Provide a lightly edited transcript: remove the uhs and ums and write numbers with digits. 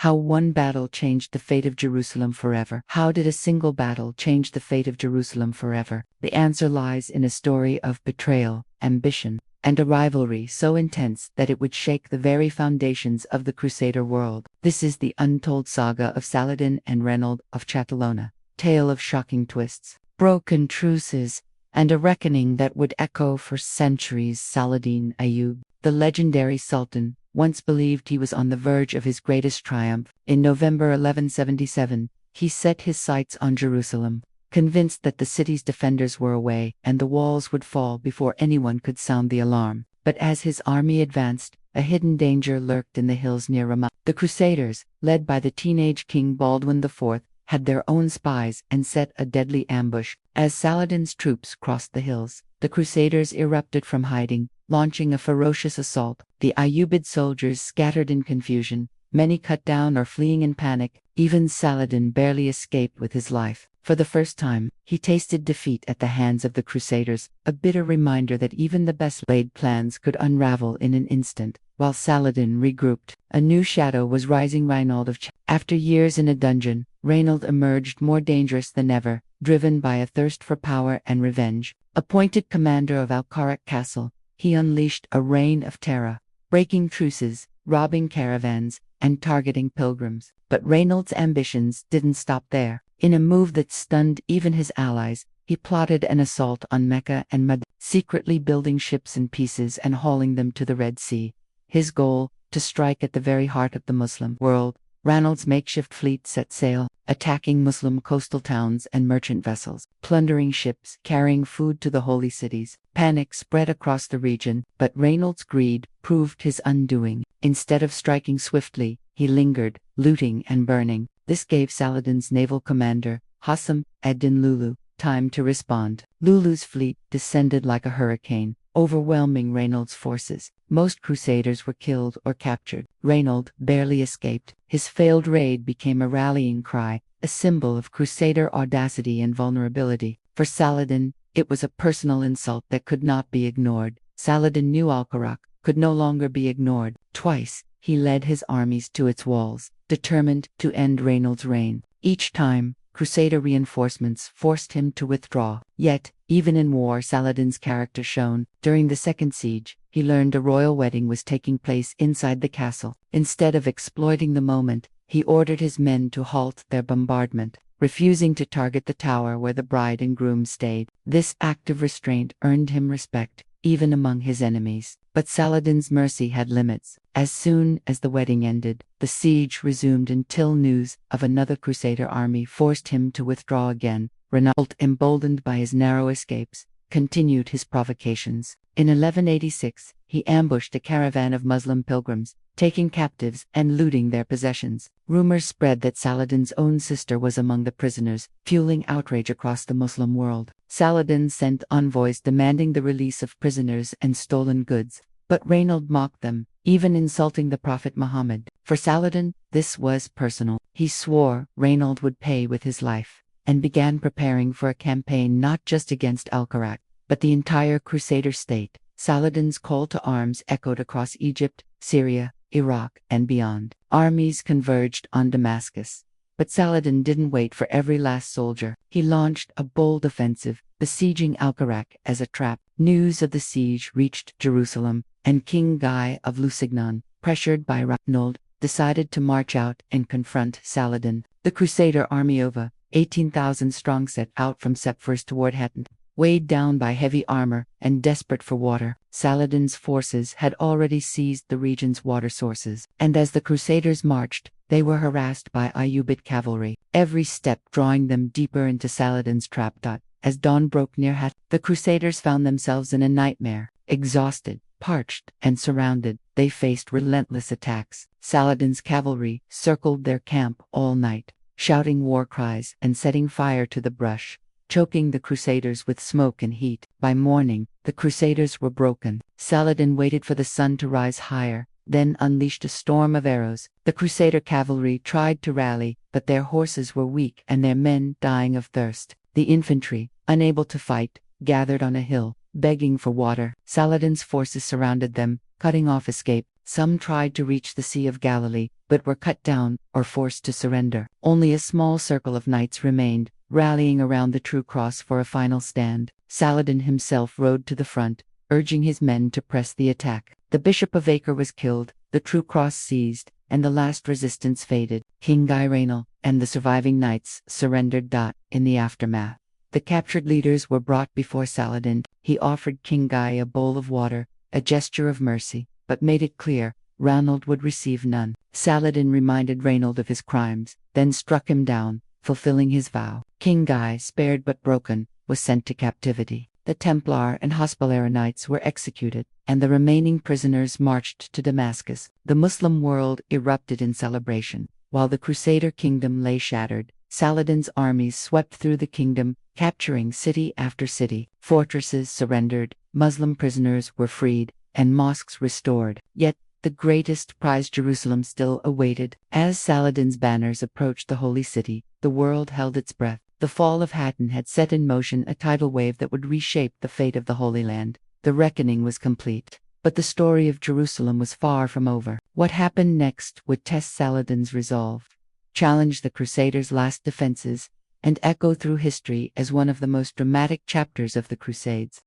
How one battle changed the fate of Jerusalem forever. How did a single battle change the fate of Jerusalem forever? The answer lies in a story of betrayal, ambition, and a rivalry so intense that it would shake the very foundations of the Crusader world. This is the untold saga of Saladin and Raynald of Chatillon, tale of shocking twists, broken truces, and a reckoning that would echo for centuries. Saladin Ayubi, the legendary Sultan, once believed he was on the verge of his greatest triumph. In November 1177, he set his sights on Jerusalem, convinced that the city's defenders were away and the walls would fall before anyone could sound the alarm. But as his army advanced, a hidden danger lurked in the hills near Ramah. The Crusaders, led by the teenage King Baldwin IV, had their own spies and set a deadly ambush. As Saladin's troops crossed the hills, the Crusaders erupted from hiding, launching a ferocious assault. The Ayyubid soldiers scattered in confusion, many cut down or fleeing in panic. Even Saladin barely escaped with his life. For the first time, he tasted defeat at the hands of the Crusaders, a bitter reminder that even the best laid plans could unravel in an instant. While Saladin regrouped, a new shadow was rising. Raynald of Chatillon. After years in a dungeon, Raynald emerged more dangerous than ever, driven by a thirst for power and revenge. Appointed commander of Al-Qarak Castle, he unleashed a reign of terror, breaking truces, robbing caravans, and targeting pilgrims. But Raynald's ambitions didn't stop there. In a move that stunned even his allies, he plotted an assault on Mecca and Madinah, secretly building ships in pieces and hauling them to the Red Sea. His goal, to strike at the very heart of the Muslim world. Raynald's makeshift fleet set sail, attacking Muslim coastal towns and merchant vessels, plundering ships, carrying food to the holy cities. Panic spread across the region, but Raynald's greed proved his undoing. Instead of striking swiftly, he lingered, looting and burning. This gave Saladin's naval commander, Hassam ad-Din Lulu, time to respond. Lulu's fleet descended like a hurricane, overwhelming Raynald's forces. Most Crusaders were killed or captured. Raynald barely escaped. His failed raid became a rallying cry, a symbol of Crusader audacity and vulnerability. For Saladin, it was a personal insult that could not be ignored. Saladin knew Al-Qarak could no longer be ignored. Twice, he led his armies to its walls, determined to end Raynald's reign. Each time, Crusader reinforcements forced him to withdraw. Yet, even in war, Saladin's character shone. During the second siege, he learned a royal wedding was taking place inside the castle. Instead of exploiting the moment, he ordered his men to halt their bombardment, refusing to target the tower where the bride and groom stayed. This act of restraint earned him respect, even among his enemies. But Saladin's mercy had limits. As soon as the wedding ended, the siege resumed until news of another Crusader army forced him to withdraw again. Raynald, emboldened by his narrow escapes, continued his provocations. In 1186, he ambushed a caravan of Muslim pilgrims, taking captives and looting their possessions. Rumors spread that Saladin's own sister was among the prisoners, fueling outrage across the Muslim world. Saladin sent envoys demanding the release of prisoners and stolen goods, but Raynald mocked them, even insulting the Prophet Muhammad. For Saladin, this was personal. He swore Raynald would pay with his life, and began preparing for a campaign not just against Al-Qarak, but the entire Crusader state. Saladin's call to arms echoed across Egypt, Syria, Iraq, and beyond. Armies converged on Damascus. But Saladin didn't wait for every last soldier. He launched a bold offensive, besieging Al-Qarak as a trap. News of the siege reached Jerusalem, and King Guy of Lusignan, pressured by Raynald, decided to march out and confront Saladin. The Crusader army of 18,000 strong set out from Seppurs toward Hattin. Weighed down by heavy armor and desperate for water, Saladin's forces had already seized the region's water sources, and as the Crusaders marched, they were harassed by Ayyubid cavalry, every step drawing them deeper into Saladin's trap. As dawn broke near Hattin, the Crusaders found themselves in a nightmare. Exhausted, parched, and surrounded, they faced relentless attacks. Saladin's cavalry circled their camp all night, shouting war cries and setting fire to the brush, choking the Crusaders with smoke and heat. By morning, the Crusaders were broken. Saladin waited for the sun to rise higher, then unleashed a storm of arrows. The Crusader cavalry tried to rally, but their horses were weak and their men dying of thirst. The infantry, unable to fight, gathered on a hill, begging for water. Saladin's forces surrounded them, cutting off escape. Some tried to reach the Sea of Galilee, but were cut down or forced to surrender. Only a small circle of knights remained, rallying around the true cross for a final stand. Saladin himself rode to the front, urging his men to press the attack. The Bishop of Acre was killed, the true cross seized, and the last resistance faded. King Guy Raynald and the surviving knights surrendered. In the aftermath, the captured leaders were brought before Saladin. He offered King Guy a bowl of water, a gesture of mercy, but made it clear Raynald would receive none. Saladin reminded Raynald of his crimes, then struck him down, fulfilling his vow. King Guy, spared but broken, was sent to captivity. The Templar and Hospitaller knights were executed, and the remaining prisoners marched to Damascus. The Muslim world erupted in celebration. While the Crusader kingdom lay shattered, Saladin's armies swept through the kingdom, capturing city after city. Fortresses surrendered, Muslim prisoners were freed, and mosques restored. Yet, the greatest prize, Jerusalem, still awaited. As Saladin's banners approached the holy city, the world held its breath. The fall of Hattin had set in motion a tidal wave that would reshape the fate of the Holy Land. The reckoning was complete. But the story of Jerusalem was far from over. What happened next would test Saladin's resolve, challenge the Crusaders' last defenses, and echo through history as one of the most dramatic chapters of the Crusades.